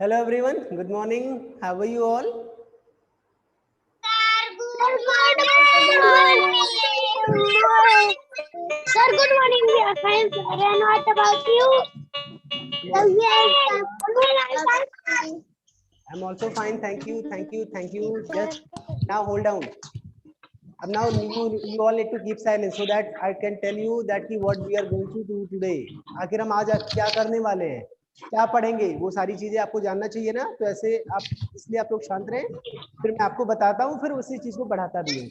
Hello everyone, good morning. How are you all? Good morning. Sir, good morning. We are fine, sir. And what about you? I'm also fine. Thank you. Just now hold down. Now you all need to keep silence so that I can tell you that what we are going to do today. आखिर हम आज क्या करने वाले हैं, क्या पढ़ेंगे, वो सारी चीजें आपको जानना चाहिए ना। तो ऐसे आप इसलिए आप लोग शांत रहें, फिर मैं आपको बताता हूँ, फिर उसी चीज को बढ़ाता भी हूँ।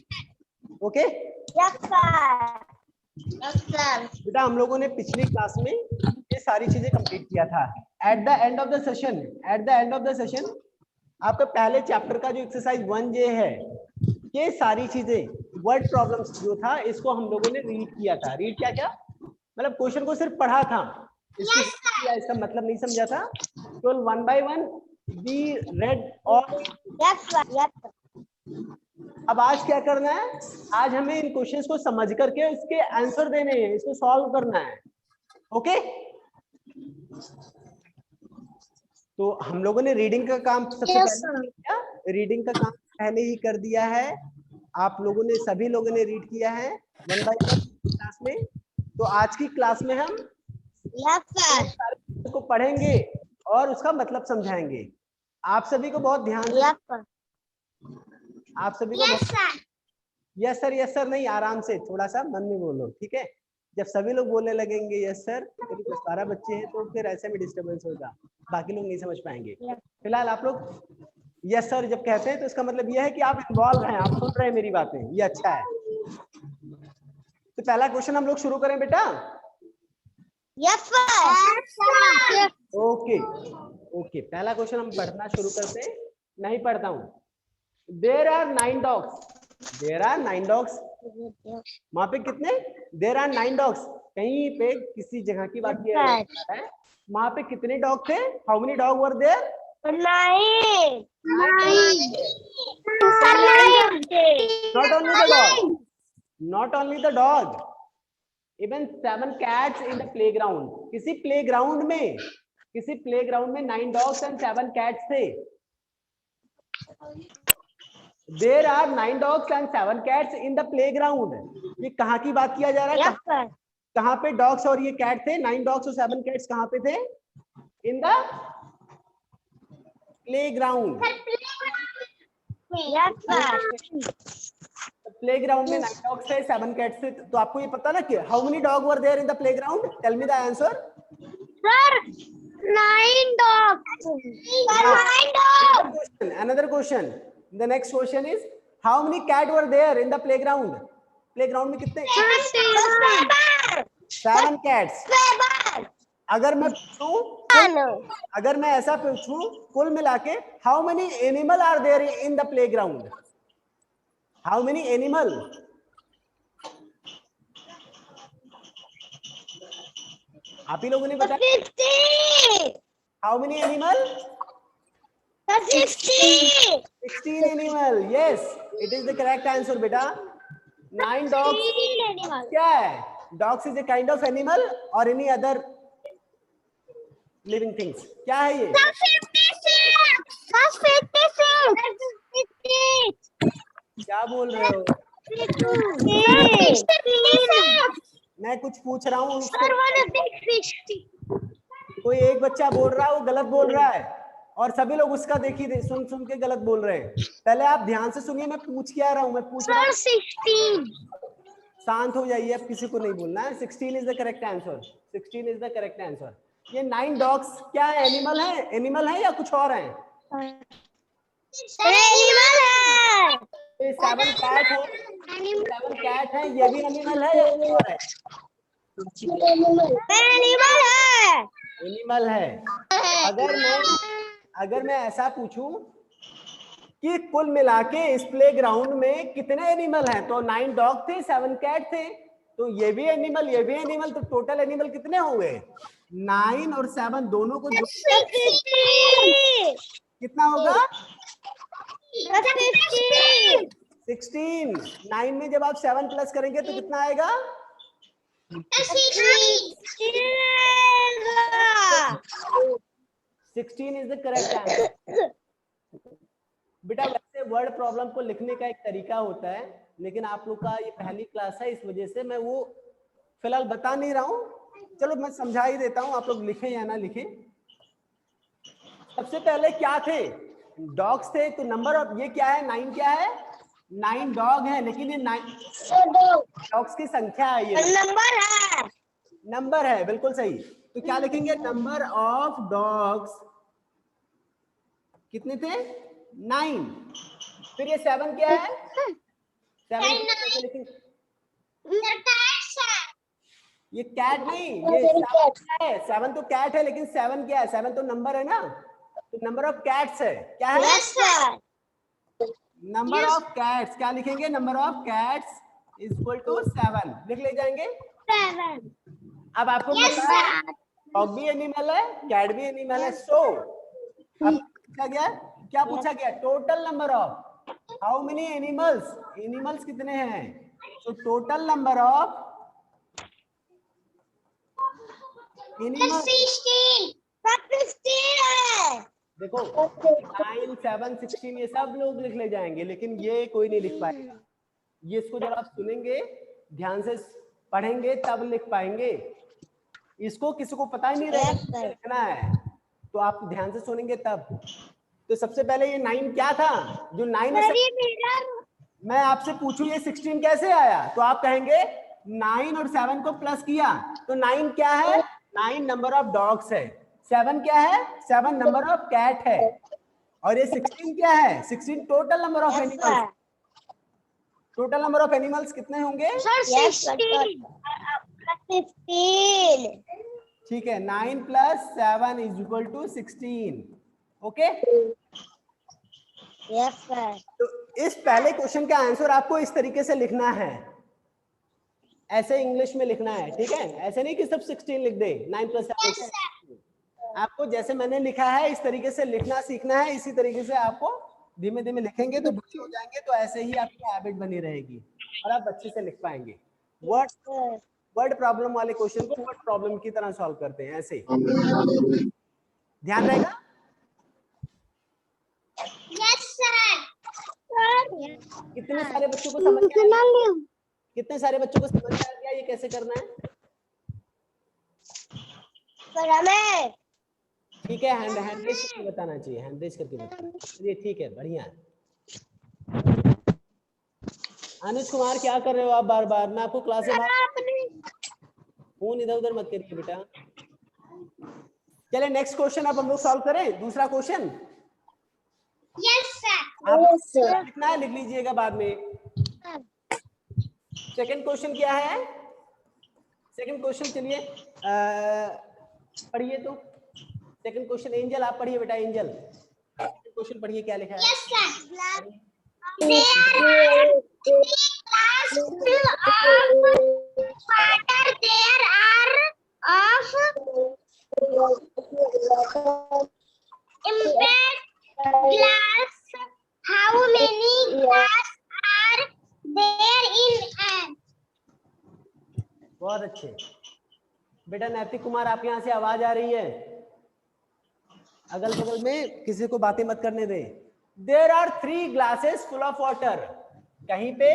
ओके? बेटा हम लोगों ने पिछली क्लास में ये सारी चीजें कंप्लीट किया था। At the end of the session आपका पहले चैप्टर का जो एक्सरसाइज 1J है, ये सारी चीजें वर्ड प्रॉब्लम्स जो था इसको हम लोगों ने रीड किया था। रीड क्या मतलब क्वेश्चन को सिर्फ पढ़ा था, इसका मतलब नहीं समझा था। तो 1 by 1 बी रेड और अब आज क्या करना है, आज हमें इन क्वेश्चंस को समझ करके इसके आंसर देने हैं, इसको सॉल्व करना है। ओके? तो हम लोगों ने रीडिंग का काम सबसे पहले किया, रीडिंग का काम पहले ही कर दिया है। आप लोगों ने सभी लोगों ने रीड किया है 1 by 1 क्लास में। तो आज की क्लास में हम को पढ़ेंगे और उसका मतलब समझाएंगे। आप सभी को बहुत ध्यान से, आप सभी को यस सर नहीं, आराम से थोड़ा सा मन में बोलो, ठीक है? जब सभी लोग बोलने लगेंगे यस सर, क्योंकि 10-12 बच्चे हैं तो फिर ऐसे में डिस्टर्बेंस होगा, बाकी लोग नहीं समझ पाएंगे। फिलहाल आप लोग यस सर जब कहते हैं तो इसका मतलब यह है कि आप इन्वॉल्व हैं, आप सुन रहे हैं मेरी बातें, ये अच्छा है। तो पहला क्वेश्चन हम लोग शुरू करें बेटा। Yes sir. ओके, पहला क्वेश्चन हम पढ़ना शुरू करते हैं। नहीं पढ़ता हूँ। There are 9 dogs. वहां पे कितने? There are 9 dogs. कहीं पे किसी जगह की बात किया है, वहां पे कितने डॉग थे? How many dog were there? 9। Not only the dog, even 7 cats in the playground. किसी प्लेग्राउंड में 9 dogs and 7 cats थे। There are 9 dogs and 7 cats in the playground. ये कहाँ की बात किया जा रहा है? कहाँ पे डॉग्स और ये कैट थे? 9 डॉग्स और 7 कैट्स कहाँ पे थे? इन द प्लेग्राउंड। प्लेग्राउंड में 9 डॉग्स थे, 7 कैट्स थे। तो आपको ये पता ना कि how many dog were there in the playground? Tell me the answer. Sir 9 dogs. 9 dogs. Another question. The next question is how many cats were there in the playground? Playground में कितने? 7 cats. अगर मैं ऐसा पूछूं कुल मिला के how many animal are there in the playground? How many animal? आप ही लोगों ने बताया। 50. How many animal? 16 animal. Yes, it is the correct answer बेटा। 9 dogs क्या है? Dogs is a kind of animal or any other living things? क्या है ये? क्या बोल रहे हो? मैं कुछ पूछ रहा हूँ, कोई एक बच्चा बोल रहा है वो गलत बोल रहा है और सभी लोग उसका देखिए सुन के गलत बोल रहे हैं। पहले आप ध्यान से सुनिए, मैं पूछ क्या रहा हूँ, मैं पूछ रहा हूँ। 16. शांत हो जाइए, अब किसी को नहीं बोलना है। 16 is the correct answer. 16 is the correct answer. ये 9 डॉग्स क्या है? एनिमल है या कुछ और है? एनिमल है। 7 कैट है, 7 कैट है, ये भी एनिमल है या कुछ और है? एनिमल है। अगर मैं ऐसा पूछूं कि कुल मिला के इस प्लेग्राउंड में कितने एनिमल हैं, तो 9 डॉग थे, 7 कैट थे, तो ये भी एनिमल, तो टोटल एनिमल कितने होंगे? 9 और 7 दोनों को कितना होगा? 16। 9 में जब आप 7 प्लस करेंगे तो कितना आएगा? 16 16 इज द करेक्ट आंसर। बेटा वैसे वर्ड प्रॉब्लम को लिखने का एक तरीका होता है, लेकिन आप लोग का ये पहली क्लास है, इस वजह से मैं वो फिलहाल बता नहीं रहा हूँ। चलो मैं समझा ही देता हूँ, आप लोग लिखें या ना लिखें। सबसे पहले क्या थे? डॉग्स थे। तो नंबर ऑफ, ये क्या है? 9 क्या है? 9 डॉग है, लेकिन ये 9 डॉग्स की संख्या है, ये नंबर है। बिल्कुल सही। तो क्या लिखेंगे? नंबर ऑफ डॉग्स कितने थे? 9। फिर ये 7 क्या है? 7 कैसे लिखेंगे? ये कैट नहीं, ये 7 क्या है? 7 तो कैट है, लेकिन 7 क्या है? 7 तो नंबर है ना, तो नंबर ऑफ कैट्स है। क्या है? Number of cats. क्या लिखेंगे? Number of cats is equal to 7। लिख ले जाएंगे। अब आपको पता है डॉग भी एनिमल है, कैट भी एनिमल है। सो अब पूछा गया, क्या पूछा गया? Total number of how many animals, animals कितने हैं? तो टोटल नंबर ऑफ एनिमल्स, देखो 9, 7, 16 ये सब लोग लिख ले जाएंगे, लेकिन ये कोई नहीं लिख पाएगा। ये इसको जब आप सुनेंगे, ध्यान से पढ़ेंगे, तब लिख पाएंगे। इसको किसी को पता ही नहीं रहेगा लिखना है, तो आप ध्यान से सुनेंगे तब। तो सबसे पहले ये 9 क्या था? जो 9 है, मैं आपसे पूछूं ये 16 कैसे आया, तो आप कहेंगे 9 और 7 को प्लस किया, तो 9 क्या है? 9 नंबर ऑफ डॉग्स है। 7 क्या है? 7 नंबर ऑफ कैट है। और ये 16 क्या है? 16 total number of animals. Total number of animals कितने होंगे? 16। ठीक है, 9 + 7 is equal to 16। Okay, yes sir. तो इस पहले क्वेश्चन का आंसर आपको इस तरीके से लिखना है, ऐसे इंग्लिश में लिखना है। ठीक है, ऐसे नहीं कि सब 16 लिख दे। 9 + 7 आपको जैसे मैंने लिखा है इस तरीके से लिखना सीखना है। इसी तरीके से आपको धीमे धीमे लिखेंगे तो बच्चे हो जाएंगे, तो ऐसे ही आपकी हैबिट बनी रहेगी और आप अच्छे से लिख पाएंगे। वर्ड प्रॉब्लम वाले क्वेश्चन को वर्ड प्रॉब्लम की तरह सॉल्व करते हैं, ऐसे ध्यान रहेगा। Yes sir. कितने सारे बच्चों को समझ में आ गया? कितने सारे बच्चों को समझ में आ गया ये कैसे करना है? सर हमें ठीक है, हैंड रेज करके बताना चाहिए, हैंड रेज करके बताना। चलिए ठीक है, बढ़िया है। अनुज कुमार क्या कर रहे हो आप? बार बार मैं आपको क्लास में फोन इधर उधर मत करिए बेटा। चलिए नेक्स्ट क्वेश्चन अब हम लोग सॉल्व करें, दूसरा क्वेश्चन। Yes sir. आप लिखना है, लिख लीजिएगा बाद में। सेकंड क्वेश्चन क्या है? सेकंड क्वेश्चन चलिए पढ़िए। तो सेकंड क्वेश्चन एंजल आप पढ़िए बेटा। एंजल क्वेश्चन पढ़िए, क्या लिखा है? Yes sir. There are of impact glass. How many glass are there in an? बहुत अच्छे बेटा। नैतिक कुमार आपके यहाँ से आवाज आ रही है? अगल बगल में किसी को बातें मत करने दें। There are 3 glasses full of water. कहीं पे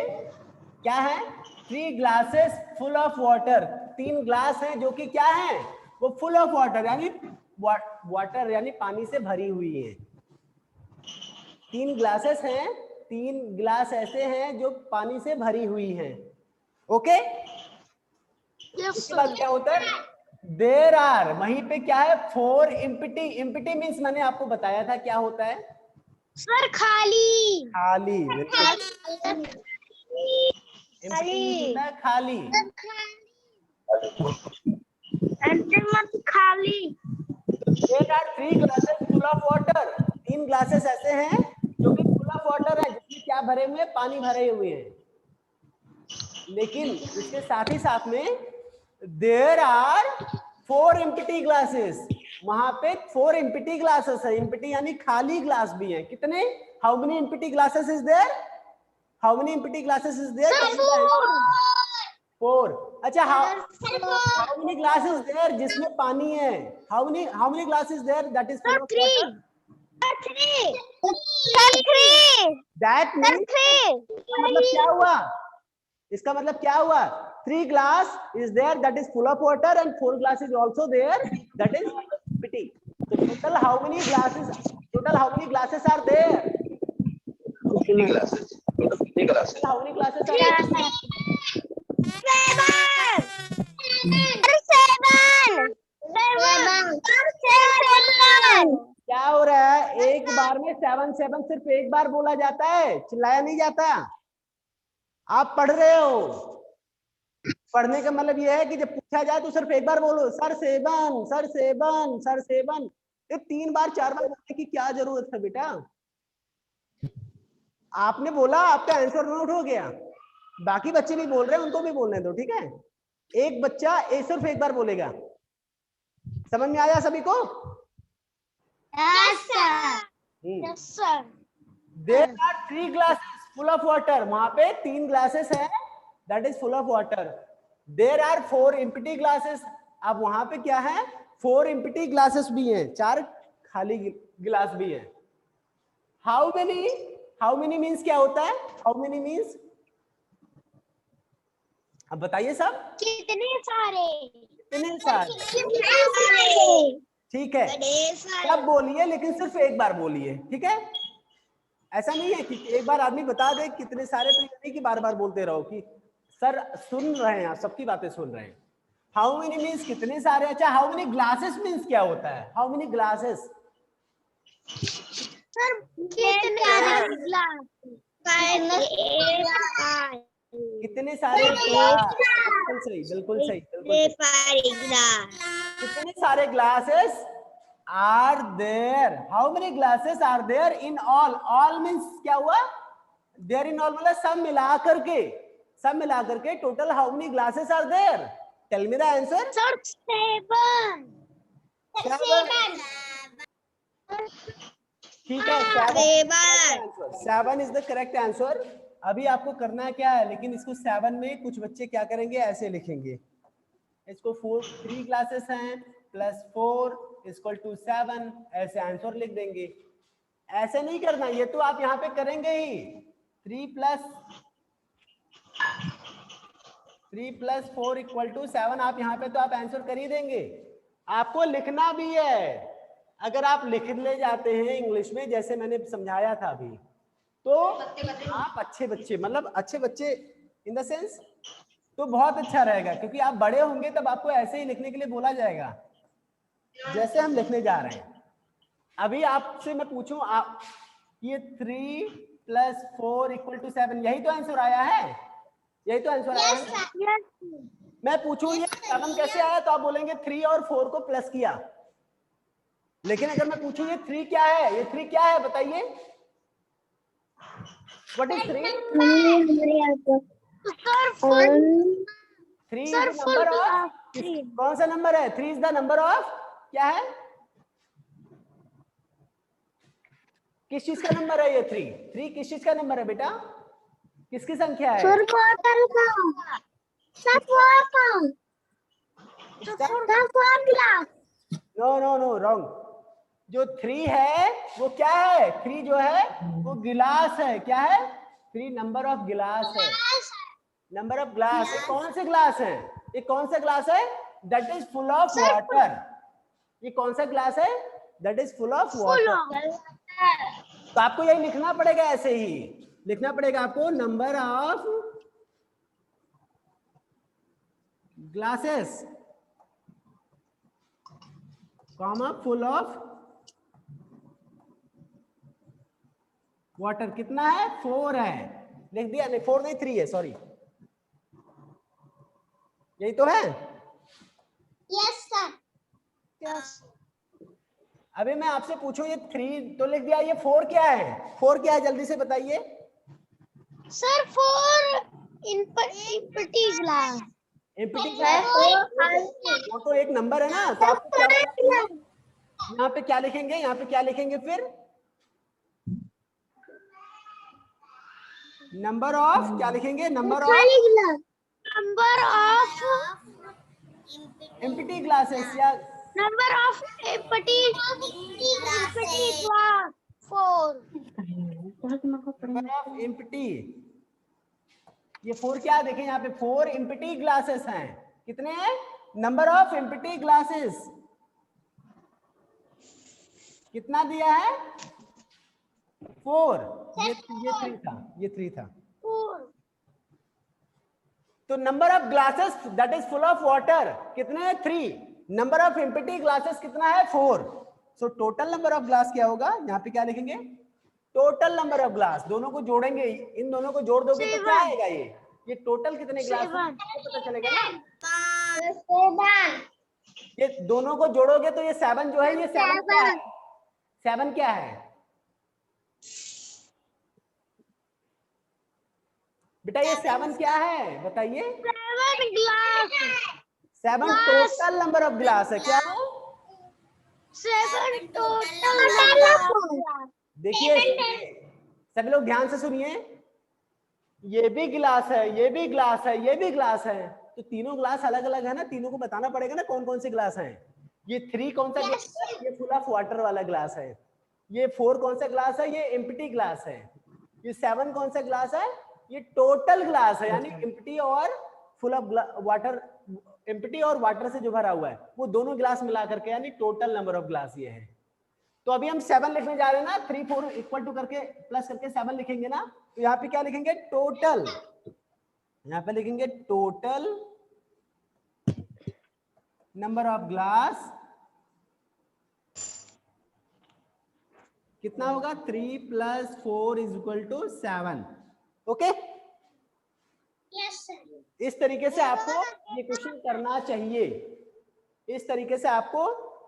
क्या है? 3 glasses full of water. 3 glass हैं जो कि क्या है? वो full of water यानी वाटर यानी पानी से भरी हुई है। 3 ग्लासेस हैं, 3 ग्लास ऐसे हैं जो पानी से भरी हुई हैं। ओके, इसके बाद क्या होता है? देर आर, वहीं पे क्या है? 4 एम्प्टी। एम्प्टी मीन्स मैंने आपको बताया था क्या होता है सर खाली। खाली। खाली खाली। There are 3 glasses full of water. 3 glasses ऐसे हैं जो कि फुल ऑफ वाटर है, जिसमें क्या भरे हुए? पानी भरे हुए हैं। लेकिन इसके साथ ही साथ में देयर आर 4 एम्प्टी ग्लासेस। वहां पे 4 एम्प्टी ग्लासेस है। एम्प्टी यानी खाली ग्लास भी है। कितने? How many empty glasses is there? How many empty glasses is there? 4। अच्छा, how many glasses there जिसमें पानी है? how many glasses there that is full of water? That means मतलब क्या हुआ? इसका मतलब क्या हुआ? 3 glass is there that is full of water and 4 glass is also there that is empty. So total how many glasses are there? 3 glasses. Total 3 glasses. How many glasses are there? 7 क्या हो रहा है? एक बार में 7 सिर्फ एक बार बोला जाता है, चिल्लाया नहीं जाता। आप पढ़ रहे हो, पढ़ने का मतलब यह है कि जब पूछा जाए तो सिर्फ एक बार बोलो, सर 7 सर 7 सर 7। ये 3 बार 4 बार बोलने की क्या जरूरत है बेटा? आपने बोला, आपका आंसर नोट हो गया, बाकी बच्चे भी बोल रहे हैं, उनको भी बोलने दो, ठीक है? एक बच्चा सिर्फ एक बार बोलेगा। समझ में आया सभी को? Yes, sir. There are 3 glasses full of water. वहां पे 3 glasses है, that is full of water. There are 4 empty glasses. अब वहां पे क्या है? 4 empty glasses भी हैं, 4 खाली गिलास भी हैं। How many means क्या होता है? How many means? अब बताइए सब। कितने सारे? कितने सारे? ठीक है, सारे। सब बोलिए लेकिन सिर्फ एक बार बोलिए, ठीक है? ऐसा नहीं है कि एक बार आदमी बता दे कितने सारे, तो ये नहीं कि बार बार बोलते रहो कि सर सुन रहे हैं, आप सबकी बातें सुन रहे हैं। हाउ मेनी मीन्स कितने सारे। अच्छा, हाउ मेनी ग्लासेस मीन्स क्या होता है? How many glasses? सर कितने ग्लास? कितने सारे ग्लास? बिल्कुल सही, बिल्कुल सही, बिल्कुल सही। कितने सारे glasses are there? How many glasses are there in all? All means क्या हुआ? देयर इन ऑल मतलब सब मिला करके, सब मिला करके total how many glasses are there? Tell me the answer. Sir 7। ठीक है, 7 इज द करेक्ट आंसर। अभी आपको करना क्या है, लेकिन इसको 7 में कुछ बच्चे क्या करेंगे, ऐसे लिखेंगे, इसको 3 ग्लासेस हैं प्लस 4 इक्वल टू 7, ऐसे आंसर लिख देंगे। ऐसे नहीं करना, ये तो आप यहाँ पे करेंगे ही। 3 प्लस 4 इक्वल टू 7, आप यहाँ पे तो आप आंसर कर ही देंगे। आपको लिखना भी है। अगर आप लिख ले जाते हैं इंग्लिश में, जैसे मैंने समझाया था अभी, तो आप अच्छे बच्चे, मतलब अच्छे बच्चे इन द सेंस, तो बहुत अच्छा रहेगा, क्योंकि आप बड़े होंगे तब आपको ऐसे ही लिखने के लिए बोला जाएगा जैसे हम लिखने जा रहे हैं। अभी आपसे मैं पूछूं, आप ये 3 प्लस 4 इक्वल टू 7, यही तो आंसर आया है? यही तो आंसर आया है? मैं पूछूं ये 7 कैसे आया, तो आप बोलेंगे 3 और 4 को प्लस किया। लेकिन अगर मैं पूछूं ये 3 क्या है, ये 3 क्या है बताइए? What is 3? 3 is the number of, कौन सा नंबर है? 3 इज द नंबर ऑफ, क्या है? किस चीज का नंबर है ये? 3 किस चीज का नंबर है बेटा? किसकी संख्या है? No no no, wrong. जो 3 है वो क्या है? 3 जो है वो गिलास है। क्या है? 3 नंबर ऑफ गिलास है, नंबर ऑफ ग्लास। ये कौन से ग्लास है? ये कौन सा ग्लास है? That is full of water. ये कौन सा ग्लास है? That is full of water. तो आपको यही लिखना पड़ेगा, ऐसे ही लिखना पड़ेगा आपको, number of glasses comma full of water. कितना है? 4 है। लिख दिया? नहीं, 4 नहीं, 3 है, सॉरी। यही तो है? Yes sir. यस। अभी मैं आपसे पूछूं, ये 3 तो लिख दिया, ये 4 क्या है? 4 क्या है, जल्दी से बताइए। Sir 4 empty glass। Empty glass, वो तो एक नंबर है ना, तो आपको क्या बोला? यहाँ पे क्या लिखेंगे? यहाँ पे क्या लिखेंगे फिर? नंबर ऑफ क्या लिखेंगे? Number of number of empty glasses या number of empty glass 4 number of empty, ये 4 क्या देखें यहाँ पे 4 एम्प्टी ग्लासेस हैं। कितने हैं? नंबर ऑफ एम्प्टी ग्लासेस कितना दिया है? 4। ये 3 था, ये 3 था। 4 तो number of glasses that is full of water कितने हैं? 3। नंबर ऑफ एम्प्टी ग्लासेस कितना है? 4। So total number of glass क्या होगा? यहाँ पे क्या लिखेंगे? Total number of glass. दोनों को जोड़ेंगे, इन दोनों को जोड़ दोगे तो क्या आएगा? ये टोटल कितने ग्लास पता चलेगा ना। 7 ये दोनों को जोड़ोगे तो ये 7 जो है, ये 7 क्या है? 7 क्या है बेटा? ये 7 क्या है बताइए? 7 glass 7 total number of glass है। क्या है? 7 total देखिए सभी लोग ध्यान से सुनिए, ये भी ग्लास है, ये भी ग्लास है, ये भी ग्लास है, तो तीनों ग्लास अलग अलग है ना, तीनों को बताना पड़ेगा ना कौन कौन से ग्लास हैं। ये 3 कौन सा ग्लास है? ये फुल ऑफ वाटर वाला ग्लास है। ये 4 कौन सा ग्लास है? ये एम्प्टी ग्लास है। ये 7 कौन सा ग्लास है? ये टोटल ग्लास है, यानी एम्प्टी और फुल ऑफ वाटर, एम्प्टी और वाटर से जो भरा हुआ है वो दोनों ग्लास मिला करके, यानी टोटल नंबर ऑफ ग्लास ये है। तो अभी हम 7 लिखने जा रहे हैं ना, 3 4 इक्वल टू करके प्लस करके 7 लिखेंगे ना, तो यहाँ पे क्या लिखेंगे? टोटल। यहाँ पे लिखेंगे टोटल नंबर ऑफ ग्लास कितना होगा? 3 + 4 = 7। Okay, Yes sir. इस तरीके से आपको ये क्वेश्चन करना चाहिए। इस तरीके से आपको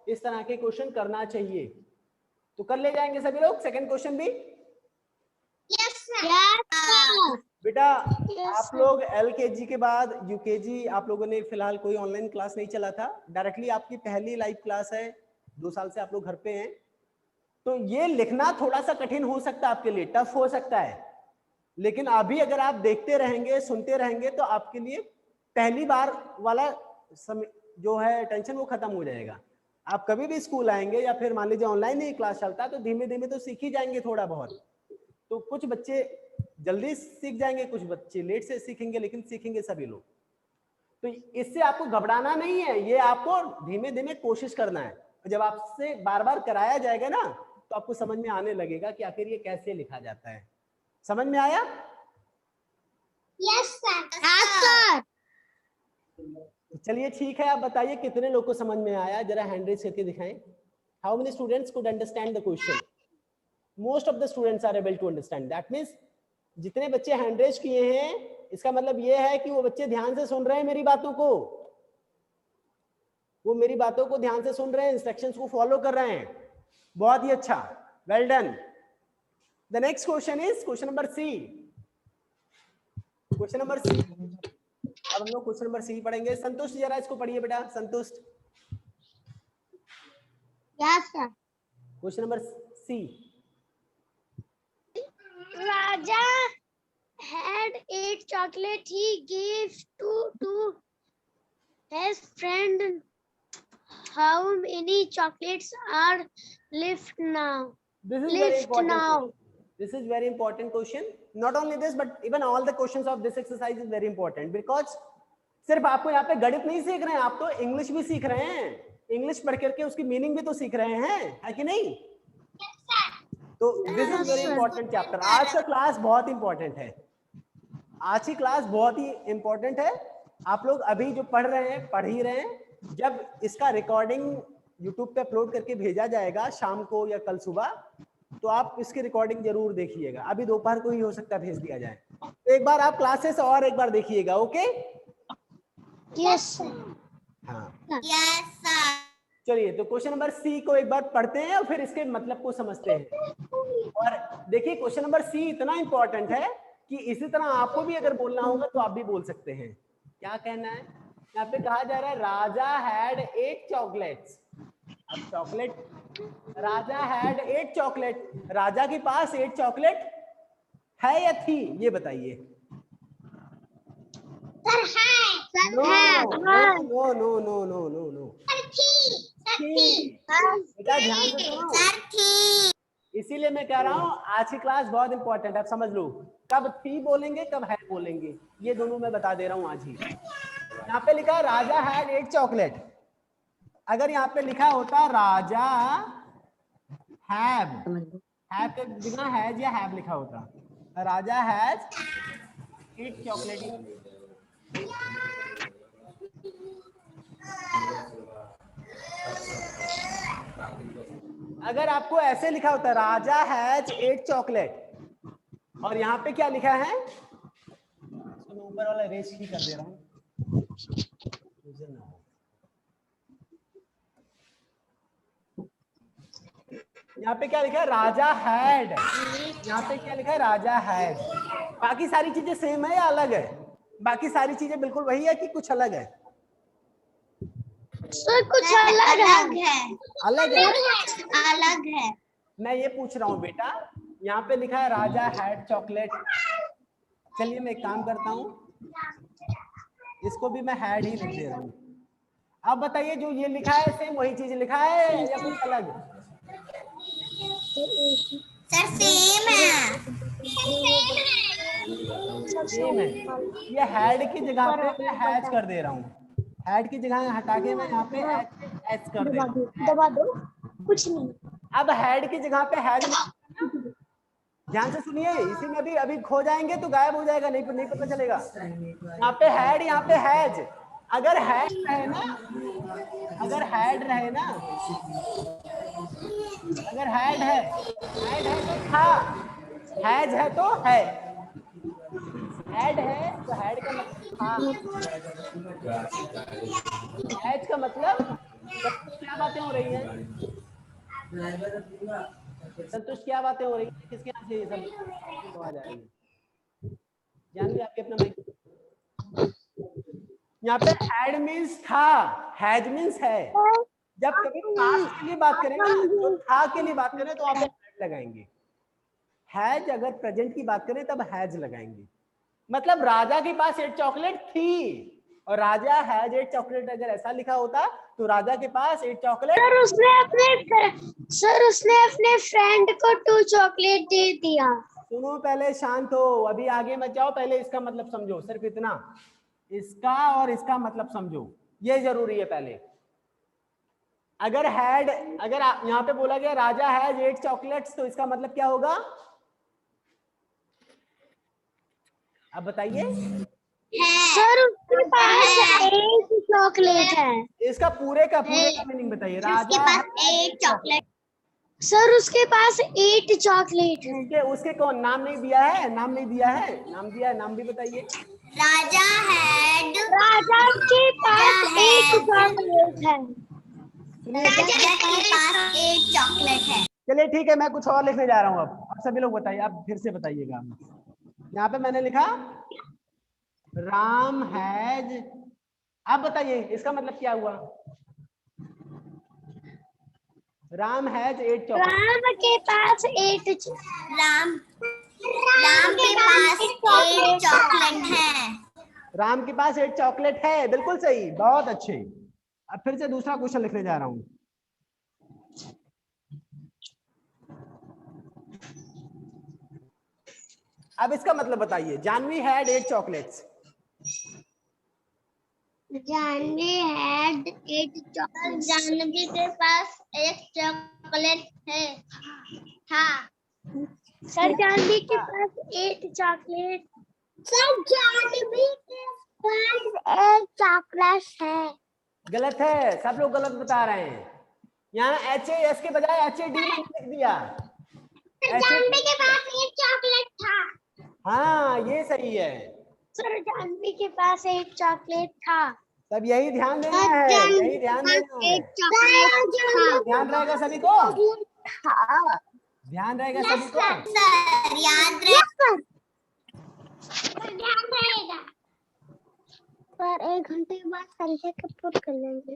इस तरह के क्वेश्चन करना चाहिए। तो कर ले जाएंगे सभी लोग सेकंड क्वेश्चन भी? Yes sir. Yes sir. बेटा आप लोग LKG के बाद UKG आप लोगों ने फिलहाल कोई ऑनलाइन क्लास नहीं चला था, डायरेक्टली आपकी पहली लाइव क्लास है, 2 साल से आप लोग घर पे हैं, तो ये लिखना थोड़ा सा कठिन हो सकता है आपके लिए, टफ हो सकता है, लेकिन अभी अगर आप देखते रहेंगे, सुनते रहेंगे तो आपके लिए पहली बार वाला जो है टेंशन वो खत्म हो जाएगा। आप कभी भी स्कूल आएंगे या फिर मान लीजिए ऑनलाइन ही क्लास चलता है तो धीमे धीमे तो सीख ही जाएंगे थोड़ा बहुत। तो कुछ बच्चे जल्दी सीख जाएंगे, कुछ बच्चे लेट से सीखेंगे, लेकिन सीखेंगे सभी लोग। तो इससे आपको घबराना नहीं है, ये आपको धीमे धीमे कोशिश करना है। जब आपसे बार बार कराया जाएगा ना तो आपको समझ में आने लगेगा कि आखिर ये कैसे लिखा जाता है। समझ में आया? Yes sir. Yes sir. चलिए ठीक है, आप बताइए कितने लोग को समझ में आया, जरा हैंड रेज करके दिखाएं। How many students could understand the question? Most of the students are able to understand. That means जितने बच्चे हैंड रेज किए हैं इसका मतलब ये है कि वो बच्चे ध्यान से सुन रहे हैं मेरी बातों को, वो मेरी बातों को ध्यान से सुन रहे हैं, इंस्ट्रक्शंस को फॉलो कर रहे हैं। बहुत ही अच्छा, well done. The next question is question number C. Question number C, अब हम लोग क्वेश्चन नंबर सी पढ़ेंगे। संतुष्ट जरा इसको पढ़िए बेटा, संतुष्ट। Yes sir. Question number C. Raja had 8 chocolate. He gave 2 to his friend. How many chocolates are left now? This is very important. This is very important question. Not only this, but even all the questions of this exercise is very important because सिर्फ आपको यहाँ पे गणित नहीं सीख रहे हैं, आप तो इंग्लिश भी सीख रहे हैं। इंग्लिश पढ़ करके उसकी मीनिंग भी तो सीख रहे हैं, है कि नहीं? तो this is very important chapter. आज का क्लास बहुत इंपॉर्टेंट है, आज की क्लास बहुत ही इंपॉर्टेंट है। आप लोग अभी जो पढ़ रहे हैं, पढ़ ही रहे हैं, जब इसका रिकॉर्डिंग यूट्यूब पे अपलोड करके भेजा जाएगा शाम को या कल सुबह, तो आप इसकी रिकॉर्डिंग जरूर देखिएगा। अभी दोपहर को ही हो सकता है भेज दिया जाए, तो एक बार आप क्लासेस और एक बार देखिएगा। ओके? Yes sir. हाँ, Yes sir. चलिए तो क्वेश्चन नंबर सी को एक बार पढ़ते हैं और फिर इसके मतलब को समझते हैं। और देखिए क्वेश्चन नंबर सी इतना इंपॉर्टेंट है कि इसी तरह आपको भी अगर बोलना होगा तो आप भी बोल सकते हैं। क्या कहना है? यहाँ पे कहा जा रहा है राजा हैड 8 चॉकलेट्स। अब चॉकलेट, राजा हैड 8 चॉकलेट, राजा के पास 8 चॉकलेट है या थी, ये बताइए। Sir no no no no no no no. बेटा ध्यान से सुनो, इसीलिए मैं कह रहा हूँ आज की क्लास बहुत इंपॉर्टेंट है, आप समझ लो। कब थी बोलेंगे, कब है बोलेंगे, ये दोनों मैं बता दे रहा हूँ आज ही। यहाँ पे लिखा है राजा हैड 8 चॉकलेट। अगर यहाँ पे लिखा होता राजा हैव के बिना हैज या हैव लिखा होता, राजा हैज 8 चॉकलेट। अगर आपको ऐसे लिखा होता राजा हैज 8 चॉकलेट, और यहाँ पे क्या लिखा है, मैं ऊपर वाला रेस ही कर दे रहा हूँ। यहाँ पे क्या लिखा है, राजा हैड। यहाँ पे क्या लिखा है, राजा हैड। बाकी सारी चीजें सेम है या अलग है? बाकी सारी चीजें बिल्कुल वही है कि कुछ अलग है? सर कुछ अलग है। अलग है, अलग है। मैं ये पूछ रहा हूँ बेटा, यहाँ पे लिखा है राजा हैड चॉकलेट। चलिए मैं एक काम करता हूँ, इसको भी मैं हैड ही लिख दे रहा हूँ। अब बताइए जो ये लिखा है सेम वही चीज लिखा है या कुछ अलग? सर सेम है। सेम है। ये हैड की जगह पे मैं हैज कर दे रहा हूँ, हैड की जगह हटा के मैं यहाँ पे एच कर दे रहा हूँ। दबा दो, कुछ नहीं। अब हैड की जगह पे हैज, ध्यान से सुनिए, इसी में भी अभी खो जाएंगे तो गायब हो जाएगा, नहीं पता चलेगा। यहाँ पे हैड, यहाँ पे हैज। अगर हैड रहे ना, अगर हैड रहे ना, अगर हैड है तो था, हैज है तो है, हैड है तो हैड का मतलब था, हैज का मतलब। संतुष्ट क्या बातें हो रही हैं? संतुष्ट क्या बातें हो रही है, किसके यहाँ से ये सब आ जाएगी? जानवी आपके अपना माइक। यहाँ पे हैड मीन्स था, हैज मीन्स है। जब कभी पास्ट के लिए बात करें ना, जो था के लिए बात करें तो आप हैड लगाएंगे, हैज अगर प्रेजेंट की बात करें तब हैज लगाएंगे। मतलब राजा के पास 8 चॉकलेट थी, और राजा हैज 8 चॉकलेट अगर ऐसा लिखा होता तो राजा के पास 8 चॉकलेट। सर उसने अपने फ्रेंड को 2 चॉकलेट दे दिया। सुनो, पहले शांत हो, अभी आगे मत जाओ, पहले इसका मतलब समझो, सिर्फ इतना, इसका और इसका मतलब समझो, ये जरूरी है पहले। अगर हैड, अगर यहाँ पे बोला गया राजा हैज 8 चॉकलेट्स, तो इसका मतलब क्या होगा? अब बताइए। सर उसके पास 8 चॉकलेट है। इसका पूरे का मीनिंग बताइए। राजा पास 8 चॉकलेट। सर उसके पास 8 चॉकलेट है। उसके कौन नाम नहीं दिया है? नाम नहीं दिया है, नाम दिया है, नाम भी बताइए। राजा हैड, राजा के पास 8 चॉकलेट है। राजा के पास 8 चॉकलेट है। चलिए ठीक है, मैं कुछ और लिखने जा रहा हूँ। अब सभी लोग बताइए, आप फिर से बताइएगा। यहाँ पे मैंने लिखा राम हैज, आप बताइए इसका मतलब क्या हुआ? Ram has 8 chocolate. राम के पास 8 राम के पास 8 चॉकलेट है। राम के पास 8 चॉकलेट है, बिल्कुल सही, बहुत अच्छे। अब फिर से दूसरा क्वेश्चन लिखने जा रहा हूँ। अब इसका मतलब बताइए। Janvi had 8 chocolates. Janvi had 8 chocolate. Janvi के पास 1 चॉकलेट है, था। सर जानवी के पास 8 चॉकलेट। सर जानवी के पास 1 चॉकलेट है। गलत है, सब लोग गलत बता रहे हैं। यहाँ HAS के बजाय HAD मैंने लिख दिया। जानवी के पास 1 चॉकलेट था। हाँ, ये सही है। सर जानवी के पास 1 चॉकलेट था। सब यही ध्यान देना है, यही ध्यान देना है। ध्यान रहेगा सभी को, ध्यान रहेगा सभी को। सर याद रहेगा, ध्यान रहेगा। पर 1 घंटे के बाद संजय कपूर कर लेंगे।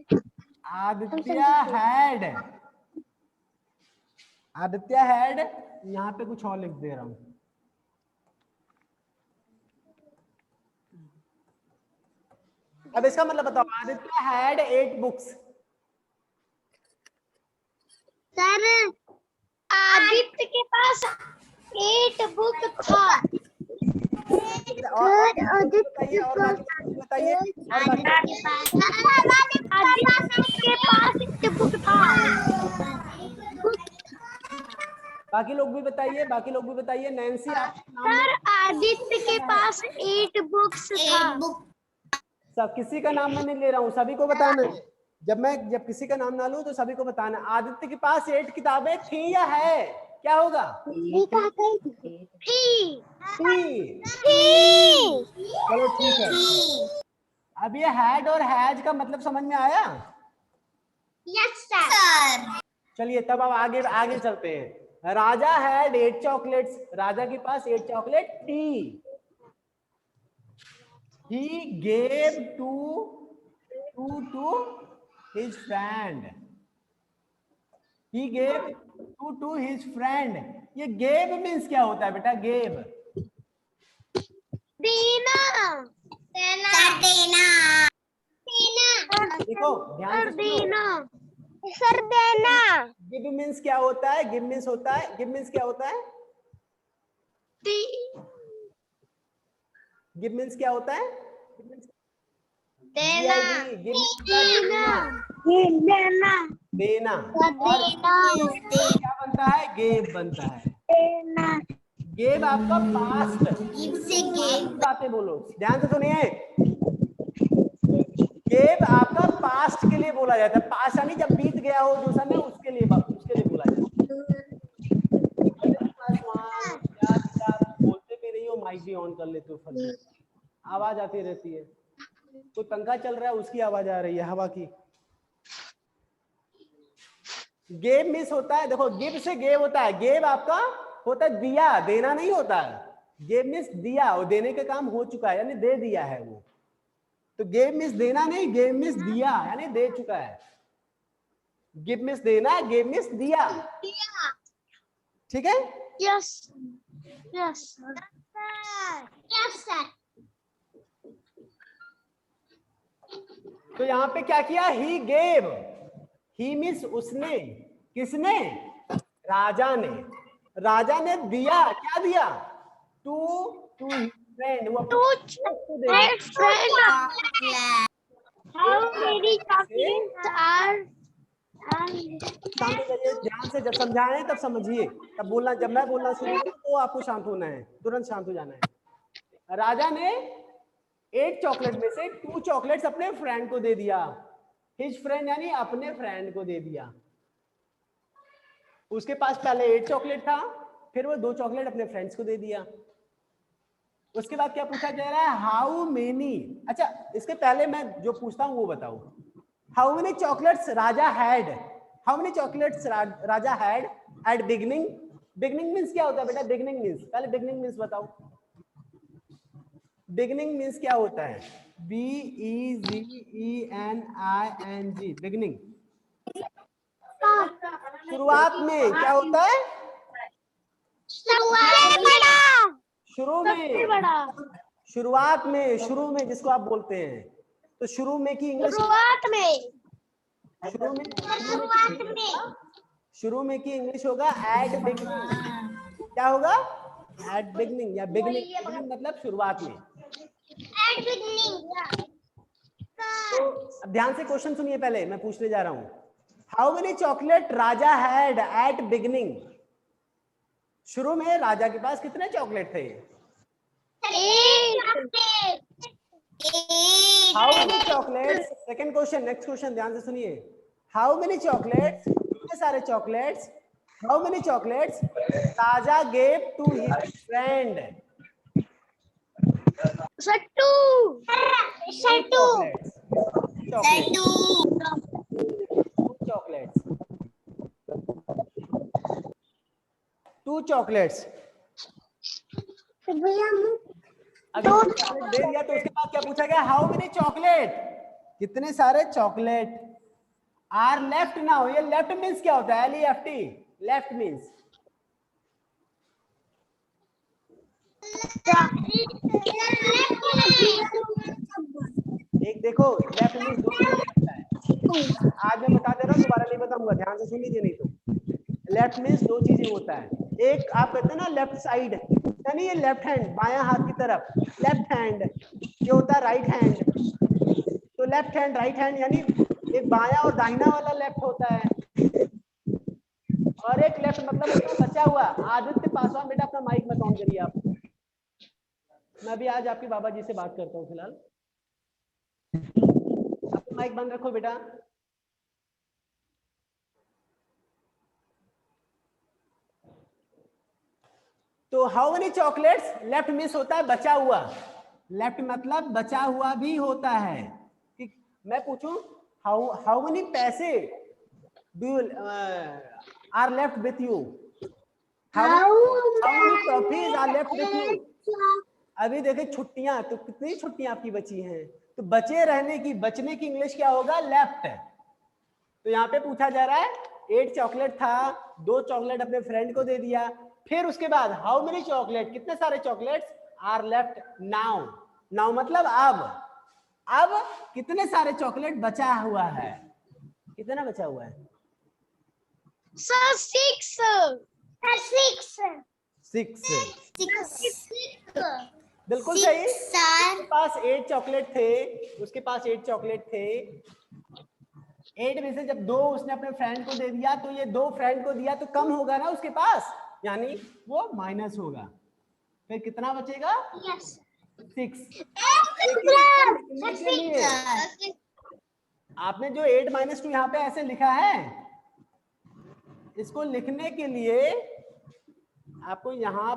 आदित्य हैड, यहाँ पे कुछ और लिख दे रहा हूँ। अब इसका मतलब बताओ, Aditya had 8 books. Sir Aditya के पास 8 बुक था। और बताइए, और बाकी बताइए, और बाकी आदित्य के पास 8 बुक था। बाकी लोग भी बताइए, बाकी लोग भी बताइए। नैन्सी, आप नाम सर आदित्य के पास 8 बुक्स था। सब किसी का नाम मैं नहीं ले रहा हूँ, सभी को बताना है। जब किसी का नाम ना लूं तो सभी को बताना। आदित्य के पास 8 किताबें थी या है? क्या होगा? थी। चलो ठीक है। अब ये हैड और हैज का मतलब समझ में आया? Yes sir. चलिए तब अब आगे आगे चलते हैं। राजा हैड 8 चॉकलेट्स। राजा के पास 8 चॉकलेट थी। He gave two to his friend. He gave two to his friend. ये gave means क्या होता है बेटा? gave देना। देखो ध्यान से सुनो। देना। सर देना। give means क्या होता है? give means होता है, give means क्या होता है? give means क्या होता है? देना। देना। और क्या बनता है? gave बनता है। gave आपका पास्ट। बातें बोलो, ध्यान से सुनिए। gave आपका पास्ट के लिए बोला जाता है। पास्ट यानी जब बीत गया हो जो समय, उसके लिए बोला जाता है। क्या बोलते भी नहीं हो, माइक भी ऑन कर लेते हो, आवाज आती रहती है। कोई पंखा चल रहा है उसकी आवाज आ रही है, हवा की। गेव मिस होता है, देखो गिव से गेव होता है। गेव आपका होता है दिया, देना नहीं होता है। गेव मिस दिया, और देने का काम हो चुका है, यानी दे दिया है वो। तो गेव मिस देना नहीं, गेव मिस दिया यानी दे चुका है। गिव मिस देना, गेव मिस दिया। ठीक है? Yes yes sir. तो यहाँ पे क्या किया? He gave. ही मीन्स उसने। किसने? राजा ने। राजा ने दिया, क्या दिया? To friend. वो शांत हो जाइए, ध्यान से जब समझाएं तब समझिए, तब बोलना। जब मैं बोलना शुरू करूं तो आपको शांत होना है, तुरंत शांत हो जाना है। राजा ने 8 चॉकलेट में से 2 चॉकलेट्स अपने फ्रेंड को दे दिया। हिज फ्रेंड यानी अपने फ्रेंड को दे दिया। उसके पास पहले 8 चॉकलेट था, फिर वो 2 चॉकलेट अपने फ्रेंड्स को दे दिया। उसके बाद क्या पूछा जा रहा है? How many. अच्छा, इसके पहले मैं जो पूछता हूं वो बताओ। How many chocolates Raja had? How many chocolates Raja had at beginning? Beginning means क्या होता है बेटा? बिगनिंग मीन्स, पहले बिगनिंग मीन्स बताओ। बिगनिंग मीन्स क्या होता है? BEGENING, beginning. शुरुआत में क्या होता है? शुरू में, शुरुआत में, शुरू में जिसको आप बोलते हैं। तो शुरू में की इंग्लिश, शुरू में की इंग्लिश होगा एट बिगनिंग। क्या होगा? एट बिगनिंग या बिगनिंग। बिगनिंग मतलब शुरुआत में। तो अब ध्यान से क्वेश्चन सुनिए, पहले मैं पूछने जा रहा हूं। How many chocolate Raja had at beginning? शुरू में राजा के पास कितने चॉकलेट थे? How many chocolates, second question, next question ध्यान से सुनिए। हाउ मेनी चॉकलेट्स, कितने सारे chocolates, how many chocolates Raja gave to his friend? Two chocolates. अगर चॉकलेट दे दिया तो उसके बाद क्या पूछा गया? हाउ मेनी चॉकलेट, कितने सारे चॉकलेट आर लेफ्ट नाउ। ये लेफ्ट मीन्स क्या होता है? LEFT, left means. एक देखो लेफ्ट मींस दो चीजें होता है। आज मैं बता दे रहा हूँ, दोबारा नहीं बताऊंगा, ध्यान से सुन लीजिए नहीं तो। लेफ्ट मींस दो चीजें होता है, एक आप कहते हैं ना लेफ्ट साइड, यानी ये लेफ्ट हैंड, बायां हाथ की तरफ लेफ्ट हैंड, ये होता है राइट हैंड। तो लेफ्ट हैंड राइट हैंड यानी एक बायां और दाहिना वाला लेफ्ट होता है, और एक लेफ्ट मतलब होता है बचा हुआ। आदित्य पासवान बेटा अपना माइक मत ऑन करिए आप, मैं भी आज आपके बाबा जी से बात करता हूँ फिलहाल, अपना माइक बंद रखो बेटा। तो how many chocolates, left miss होता है बचा हुआ, लेफ्ट मतलब बचा हुआ भी होता है। ठीक, मैं पूछूं हाउ हाउ मेनी पैसे do are left with you, how many trophies are left with you. अभी देखिए छुट्टियां, तो कितनी छुट्टियां आपकी बची हैं, तो बचे रहने की, बचने की इंग्लिश क्या होगा, लेफ्ट। तो यहाँ पे पूछा जा रहा है 8 चॉकलेट था, 2 चॉकलेट अपने फ्रेंड को दे दिया, फिर उसके बाद हाउ मेनी चॉकलेट, कितने सारे chocolates are left now, now मतलब अब कितने सारे चॉकलेट बचा हुआ है, कितना बचा हुआ है, सर 6 बिल्कुल सही। उसके पास 8 चॉकलेट थे, उसके पास 8 चॉकलेट थे, 8 में से जब 2 उसने अपने फ्रेंड को दे दिया, तो ये 2 फ्रेंड को दिया तो कम होगा ना उसके पास, यानी वो माइनस होगा, फिर कितना बचेगा, 6। आपने जो 8 - 2 यहाँ पे ऐसे लिखा है, इसको लिखने के लिए आपको यहाँ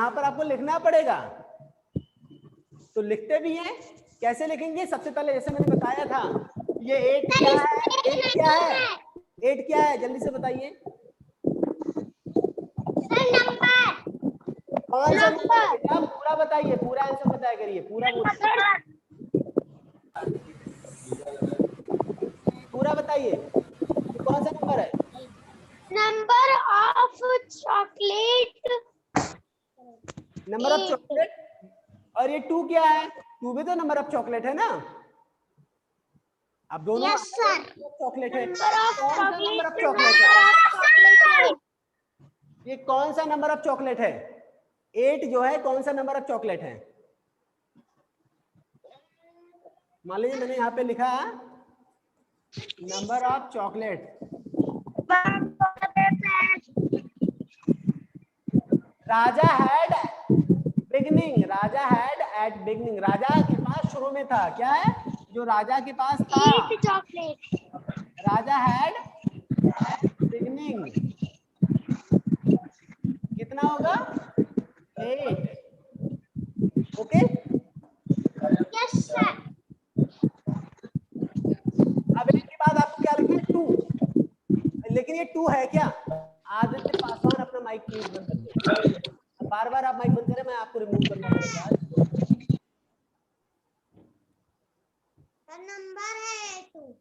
पर आपको लिखना पड़ेगा। तो लिखते भी हैं, कैसे लिखेंगे, सबसे पहले जैसे मैंने बताया था, ये 8 क्या है, 8 क्या है, 8 क्या है, जल्दी से बताइए, कौन सा नंबर बेटा, पूरा बताइए, पूरा आंसर बताया करिए, पूरा पूरा बताइए, कौन सा नंबर है, number of chocolate, number of chocolate. और ये 2 क्या है, 2 भी तो नंबर ऑफ चॉकलेट है ना, अब दोनों चॉकलेट है, कौन सा नंबर ऑफ चॉकलेट है, ये कौन सा नंबर ऑफ चॉकलेट है, 8 जो है कौन सा नंबर ऑफ चॉकलेट है, मान लीजिए मैंने यहाँ पे लिखा है number of chocolate, Raja had beginning, Raja had at beginning, Raja के पास शुरू में था, क्या है जो राजा के पास था, 8 chocolate, Raja had at beginning, कितना होगा, 8। Okay, yes sir. अब एक के बाद आपको क्या लिखना है, 2, लेकिन ये 2 है क्या, आदित्य पासवान अपना माइक प्लीज बंद कर दो, बार बार आप माइक बंद करें, मैं आपको रिमूव करना पड़ेगा। नंबर है 2,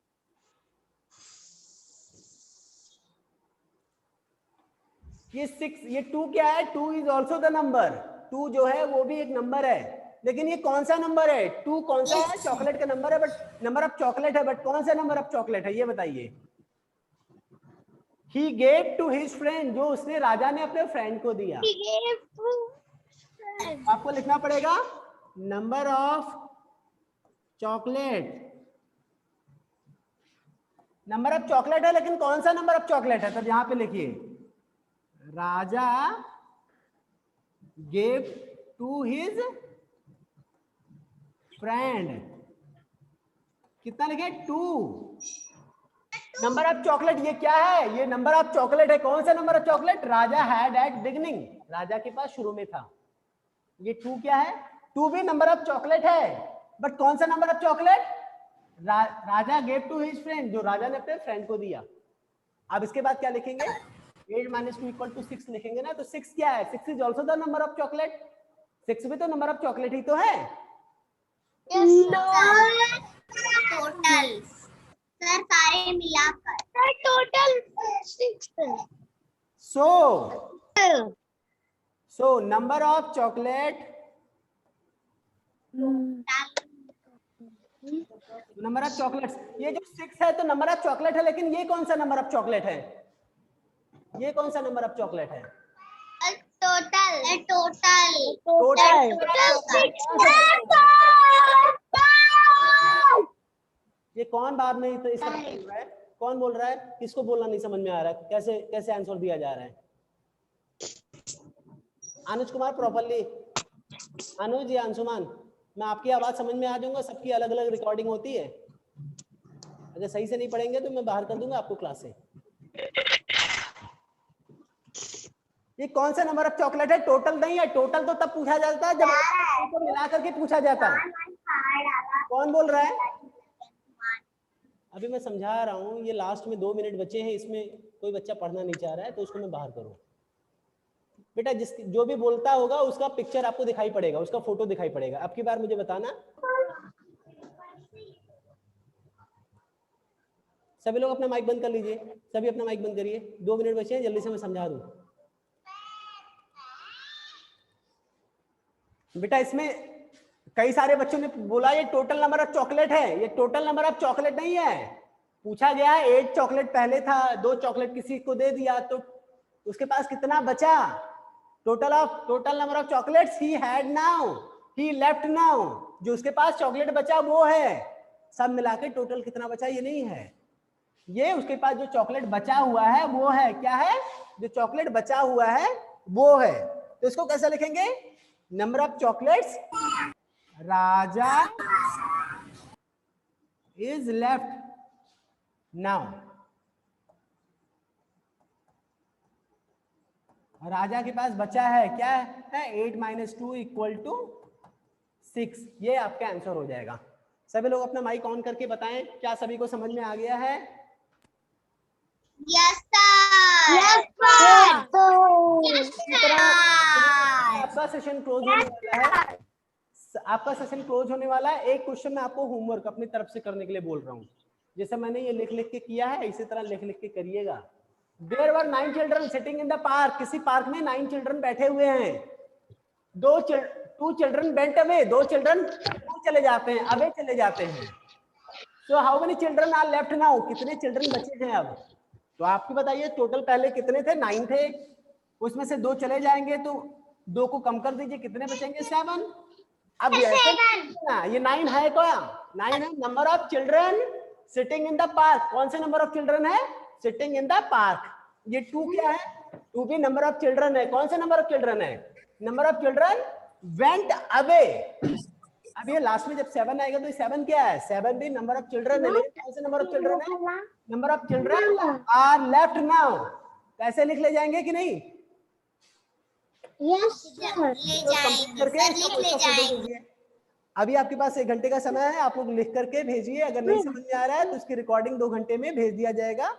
ये 6, ये 2 क्या है, 2 इज ऑल्सो द नंबर, 2 जो है वो भी एक नंबर है, लेकिन ये कौन सा नंबर है, 2 कौन सा है, चॉकलेट का नंबर है, बट नंबर ऑफ चॉकलेट है, बट कौन सा नंबर ऑफ चॉकलेट है ये बताइए, he gave to his friend, जो उसने राजा ने अपने फ्रेंड को दिया, आपको लिखना पड़ेगा number of chocolate, number of chocolate है, लेकिन कौन सा नंबर ऑफ चॉकलेट है, तब यहां पे लिखिए राजा gave to his friend, कितना लिखे, 2। नंबर ऑफ चॉकलेट ये क्या है, ये नंबर ऑफ चॉकलेट है, कौन सा number of chocolate, Raja had at beginning, Raja के पास शुरू में था, ये 2 क्या है, 2 भी नंबर ऑफ चॉकलेट है, बट कौन सा number of chocolate, Raja gave to his friend, जो राजा ने अपने फ्रेंड को दिया। अब इसके बाद क्या लिखेंगे, 8 - 2 = 6 लिखेंगे ना, तो 6 क्या है, 6 is also the number of chocolate, 6 भी तो नंबर ऑफ चॉकलेट ही तो है, टोटल सर सारे मिलाकर, sir total 6, so number of chocolate number of chocolates, ये जो 6 है तो नंबर ऑफ चॉकलेट है, लेकिन ये कौन सा नंबर ऑफ चॉकलेट है? ये कौन सा नंबर ऑफ चॉकलेट है? ये कौन बाद में तो इसका बोल रहा है? कौन बोल रहा है? किसको बोलना नहीं समझ में आ रहा है? कैसे कैसे आंसर दिया जा रहा है? अनुज कुमार प्रॉपरली, अनुज या अंशुमान, मैं आपकी आवाज समझ में आ जाऊंगा, सबकी अलग अलग रिकॉर्डिंग होती है, अगर सही से नहीं पढ़ेंगे तो मैं बाहर कर दूंगा आपको क्लास से। ये कौन सा नंबर ऑफ चॉकलेट है? टोटल नहीं है, टोटल तो तब पूछा जाता है जब तो मिला करके पूछा जाता है। कौन बोल रहा है? अभी मैं समझा रहा हूँ, ये लास्ट में 2 मिनट बचे हैं, इसमें कोई बच्चा पढ़ना नहीं चाह रहा है तो उसको मैं बाहर करूँ। बेटा जो भी बोलता होगा उसका पिक्चर आपको दिखाई पड़ेगा, उसका फोटो दिखाई पड़ेगा। अब की बार मुझे बताना। सभी लोग अपना माइक बंद कर लीजिए, सभी अपना माइक बंद करिए, 2 मिनट बचे हैं, जल्दी से मैं समझा दूं। बेटा इसमें कई सारे बच्चों ने बोला ये टोटल नंबर ऑफ चॉकलेट है, ये टोटल नंबर ऑफ चॉकलेट नहीं है। पूछा गया 8 चॉकलेट पहले था, 2 चॉकलेट किसी को दे दिया तो उसके पास कितना बचा? Total number of chocolates he had now, he left now, जो उसके पास चॉकलेट बचा वो है। सब मिला के टोटल कितना बचा ये नहीं है, ये उसके पास जो चॉकलेट बचा हुआ है वो है। क्या है? जो चॉकलेट बचा हुआ है वो है। तो इसको कैसे लिखेंगे? Number of chocolates Raja is left now. Raja के पास बचा है क्या है? 8 - 2 = 6। ये आपका आंसर हो जाएगा। सभी लोग अपना माइक ऑन करके बताएं, क्या सभी को समझ में आ गया है? Yes, sir. Yes, sir. आपका सेशन क्लोज होने वाला है, आपका सेशन क्लोज होने वाला है। एक क्वेश्चन मैं आपको होमवर्क अपनी तरफ से करने के लिए बोल रहा हूँ, जैसे मैंने ये लिख लिख के किया है इसी तरह लिख लिख के करिएगा। There were 9 children sitting in the park. किसी पार्क में 9 चिल्ड्रन बैठे हुए हैं। 2 चिल्ड्रन went away. 2 चिल्ड्रन चले जाते हैं, अवे चले जाते हैं। So how many children are left now? कितने चिल्ड्रन बचे हैं अब? तो आपकी बताइए टोटल पहले कितने थे? 9 थे, उसमें से 2 चले जाएंगे तो 2 को कम कर दीजिए, कितने बचेंगे? 7। अब ये 9 है क्या? 9 है number of children sitting in the park. कौन से नंबर ऑफ चिल्ड्रन है सिटिंग इन द पार्क? ये 2 क्या है? 2 भी नंबर ऑफ चिल्ड्रन है। कौन से नंबर ऑफ चिल्ड्रन है? Number of children went away. अब ये लास्ट में जब 7 आएगा तो 7 क्या है? 7 भी नंबर ऑफ चिल्ड्रन है, लेकिन कौन से नंबर ऑफ चिल्ड्रन है? Number of children are left now. कैसे लिख ले जाएंगे कि नहीं? Yes, sir. ले जाएंगे। अभी आपके पास 1 घंटे का समय है, आप लोग लिख करके भेजिए। अगर नहीं समझ में आ रहा है तो उसकी रिकॉर्डिंग 2 घंटे में भेज दिया जाएगा।